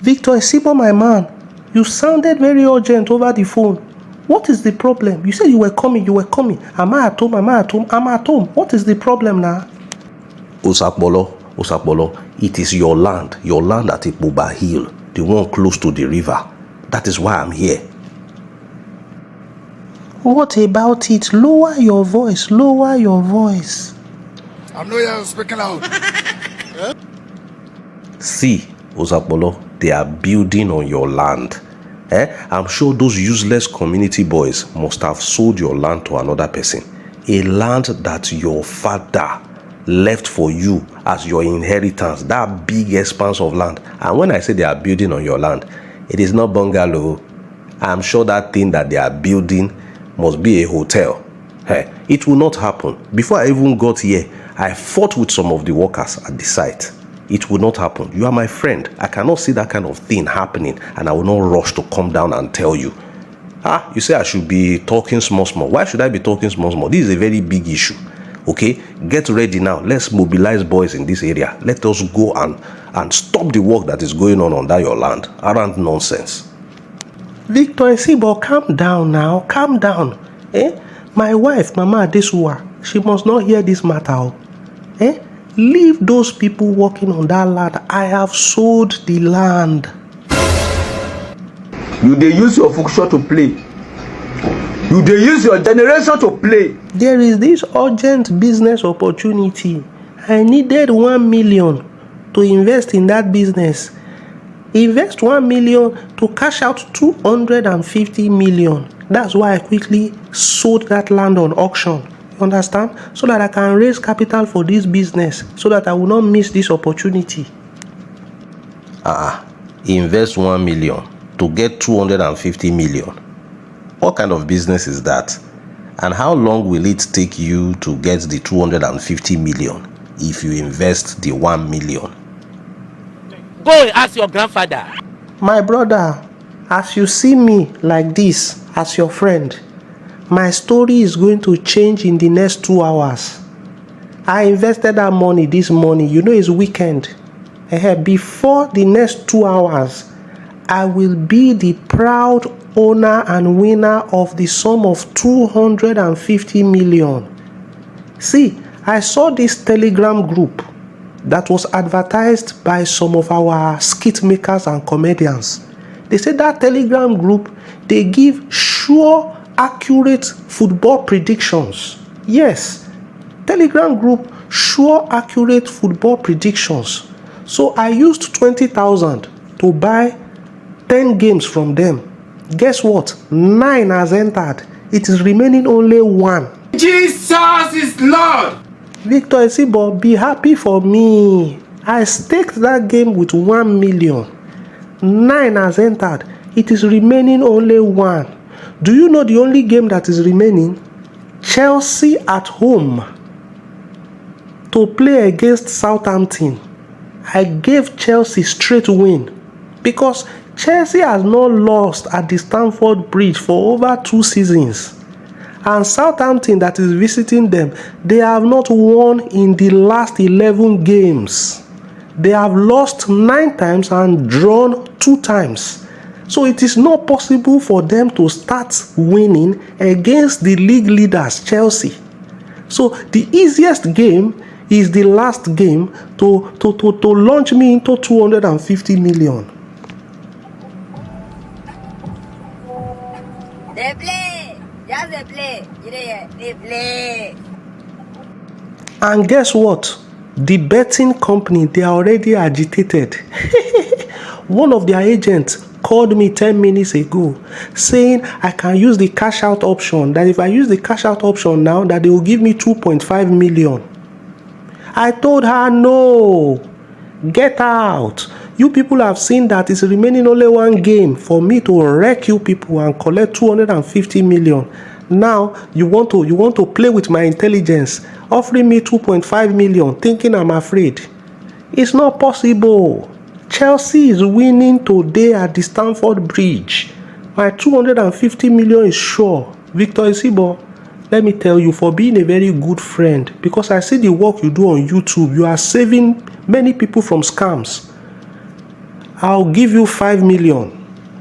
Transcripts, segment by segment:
Victor Isibor, my man, you sounded very urgent over the phone. What is the problem? You said you were coming. Am I at home? I'm at home. What is the problem now? Osapolo, it is your land at Ipoba Hill, the one close to the river. That is why I'm here. What about it? Lower your voice. I'm not here speaking loud. See, Osapolo, they are building on your land. I'm sure those useless community boys must have sold your land to another person. A land that your father left for you as your inheritance, that big expanse of land. And when I say they are building on your land, it is not bungalow. I'm sure that thing that they are building must be a hotel. It will not happen. Before I even got here, I fought with some of the workers at the site. It will not happen. You are my friend. I cannot see that kind of thing happening, and I will not rush to come down and tell you. You say I should be talking small. Why should I be talking small? This is a very big issue. Okay, get ready now. Let's mobilize boys in this area. Let us go and stop the work that is going on under your land. Around nonsense. Victor Isibor, calm down now. Calm down. My wife, Mama Adesuwa, she must not hear this matter. Leave those people working on that land. I have sold the land. You dey use your function to play. You dey use your generation to play. There is this urgent business opportunity. I needed 1 million to invest in that business. Invest 1 million to cash out 250 million. That's why I quickly sold that land on auction. You understand? So that I can raise capital for this business, so that I will not miss this opportunity. Invest 1 million to get 250 million. What kind of business is that? And how long will it take you to get the 250 million if you invest the 1 million? Go and ask your grandfather. My brother, as you see me like this, as your friend, my story is going to change in the next 2 hours. I invested that money this morning. You know it's weekend. Before the next 2 hours, I will be the proud owner and winner of the sum of 250 million. See, I saw this Telegram group that was advertised by some of our skit makers and comedians. They said that Telegram group, they give sure, accurate football predictions. Yes, Telegram group, sure, accurate football predictions. So I used 20,000 to buy 10 games from them. Guess what? 9 has entered. It is remaining only 1. Jesus is Lord. Victor Isibor, be happy for me. I staked that game with 1 million. 9 has entered. It is remaining only 1. Do you know the only game that is remaining? Chelsea at home to play against Southampton. I gave Chelsea straight win because Chelsea has not lost at the Stamford Bridge for over 2 seasons. And Southampton that is visiting them, they have not won in the last 11 games. They have lost 9 times and drawn 2 times. So it is not possible for them to start winning against the league leaders, Chelsea. So the easiest game is the last game to launch me into 250 million. They play. Just they play. They play. And guess what? The betting company, they are already agitated. One of their agents called me 10 minutes ago saying I can use the cash out option. That if I use the cash out option now, that they will give me 2.5 million. I told her, no, get out. You people have seen that it's remaining only 1 game for me to wreck you people and collect 250 million. Now you want to play with my intelligence, offering me 2.5 million, thinking I'm afraid. It's not possible. Chelsea is winning today at the Stamford Bridge. My 250 million is sure. Victor Isibor, let me tell you, for being a very good friend, because I see the work you do on YouTube, you are saving many people from scams. I'll give you 5 million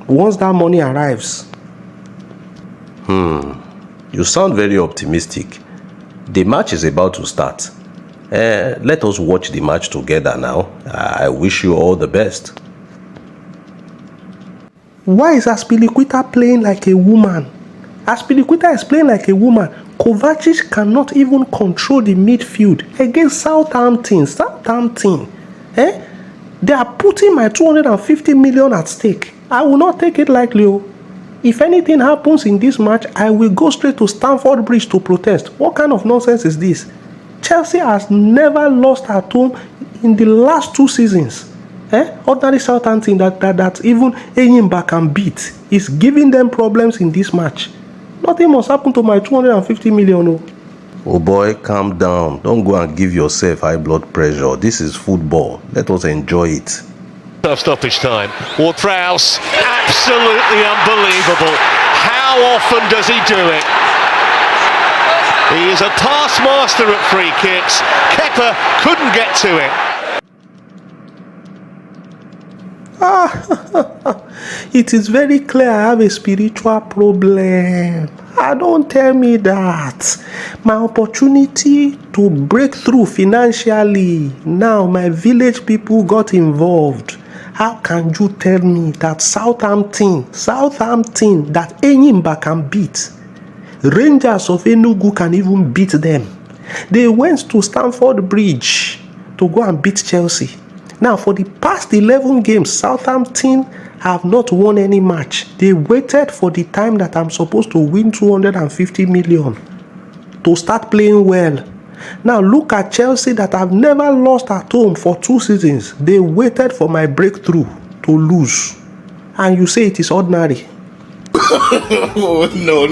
once that money arrives. You sound very optimistic. The match is about to start. Let us watch the match together now. I wish you all the best. Why is Aspilicueta playing like a woman? Aspilicueta is playing like a woman. Kovacic cannot even control the midfield against Southampton. They are putting my 250 million at stake. I will not take it lightly. If anything happens in this match, I will go straight to Stamford Bridge to protest. What kind of nonsense is this? Chelsea has never lost at home in the last 2 seasons. Ordinary Southampton that even Enyimba can beat is giving them problems in this match. Nothing must happen to my 250 million. Oh boy, calm down. Don't go and give yourself high blood pressure. This is football. Let us enjoy it. Tough stoppage time. Ward-Prowse, absolutely unbelievable. How often does he do it? He is a taskmaster at free kicks. Kepa couldn't get to it. It is very clear I have a spiritual problem. Don't tell me that. My opportunity to break through financially, now my village people got involved. How can you tell me that Southampton that Enyimba can beat? Rangers of Enugu can even beat them. They went to Stamford Bridge to go and beat Chelsea. Now, for the past 11 games, Southampton have not won any match. They waited for the time that I'm supposed to win 250 million to start playing well. Now, look at Chelsea that have never lost at home for 2 seasons. They waited for my breakthrough to lose. And you say it is ordinary. Oh, no.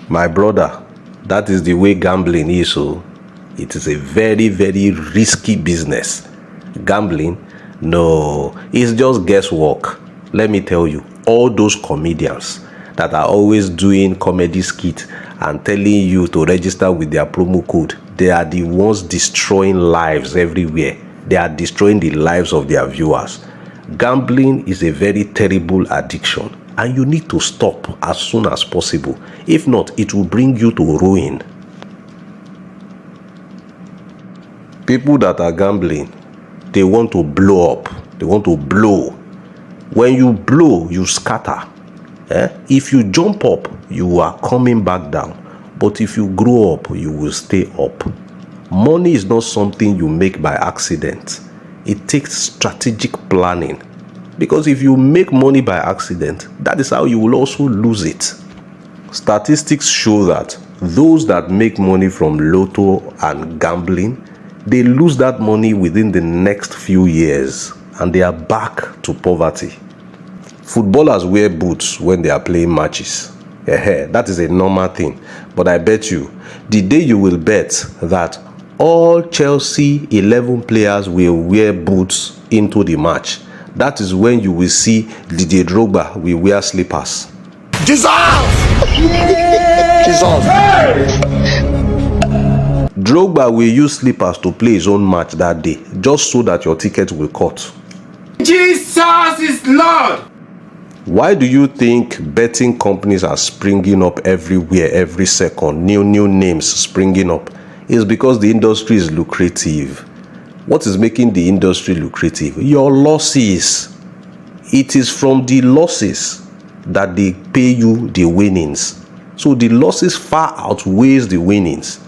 My brother, that is the way gambling is. So it is a very, very risky business. Gambling? No, it's just guesswork. Let me tell you, all those comedians that are always doing comedy skit and telling you to register with their promo code, they are the ones destroying lives everywhere. They are destroying the lives of their viewers. Gambling is a very terrible addiction, and you need to stop as soon as possible. If not, it will bring you to ruin. People that are gambling, they want to blow up. They want to blow. When you blow, you scatter. If you jump up, you are coming back down. But if you grow up, you will stay up. Money is not something you make by accident. It takes strategic planning. Because if you make money by accident, that is how you will also lose it. Statistics show that those that make money from lotto and gambling, they lose that money within the next few years and they are back to poverty. Footballers wear boots when they are playing matches. That is a normal thing. But I bet you, the day you will bet that all Chelsea 11 players will wear boots into the match, that is when you will see Didier Drogba will wear slippers. Jesus! Drogba will use slippers to play his own match that day, just so that your ticket will cut. Jesus is Lord! Why do you think betting companies are springing up everywhere, every second? New names springing up. It's because the industry is lucrative. What is making the industry lucrative? Your losses. It is from the losses that they pay you the winnings. So the losses far outweighs the winnings.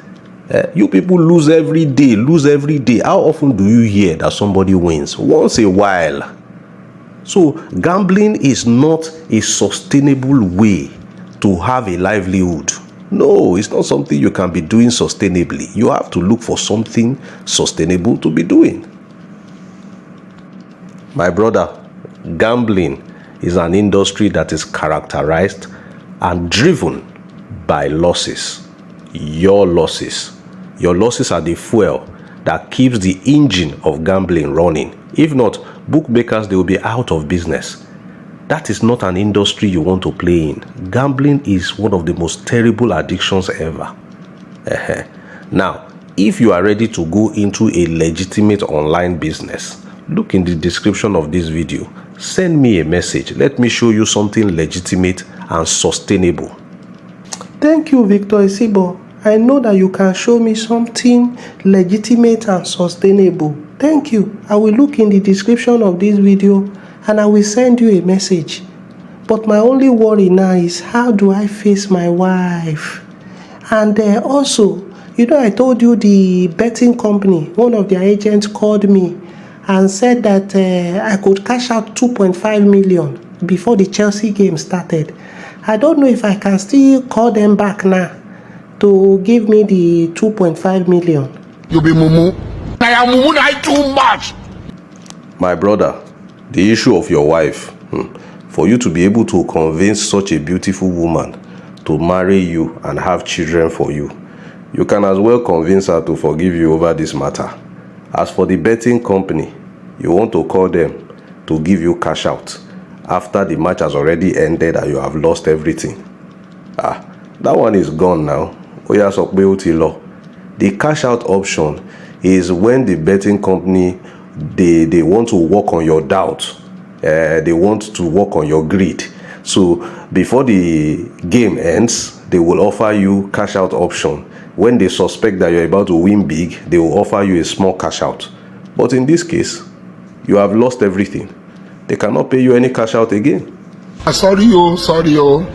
You people lose every day. How often do you hear that somebody wins? Once a while. So gambling is not a sustainable way to have a livelihood. No, it's not something you can be doing sustainably. You have to look for something sustainable to be doing. My brother, gambling is an industry that is characterized and driven by losses. Your losses. Your losses are the fuel that keeps the engine of gambling running. If not, bookmakers, they will be out of business. That is not an industry you want to play in. Gambling is one of the most terrible addictions ever. Now, if you are ready to go into a legitimate online business, look in the description of this video. Send me a message. Let me show you something legitimate and sustainable. Thank you, Victor Isibor. I know that you can show me something legitimate and sustainable. Thank you. I will look in the description of this video and I will send you a message. But my only worry now is, how do I face my wife? And also, you know, I told you the betting company, one of their agents called me and said that I could cash out 2.5 million before the Chelsea game started. I don't know if I can still call them back now to give me the 2.5 million. You be mumu. I am mumu too much. My brother, the issue of your wife, for you to be able to convince such a beautiful woman to marry you and have children for you, you can as well convince her to forgive you over this matter. As for the betting company, you want to call them to give you cash out after the match has already ended and you have lost everything. That one is gone now. The cash out option is when the betting company, they want to work on your doubt. They want to work on your greed. So before the game ends, they will offer you cash out option. When they suspect that you're about to win big, they will offer you a small cash out. But in this case, you have lost everything. They cannot pay you any cash out again. Sorry, oh.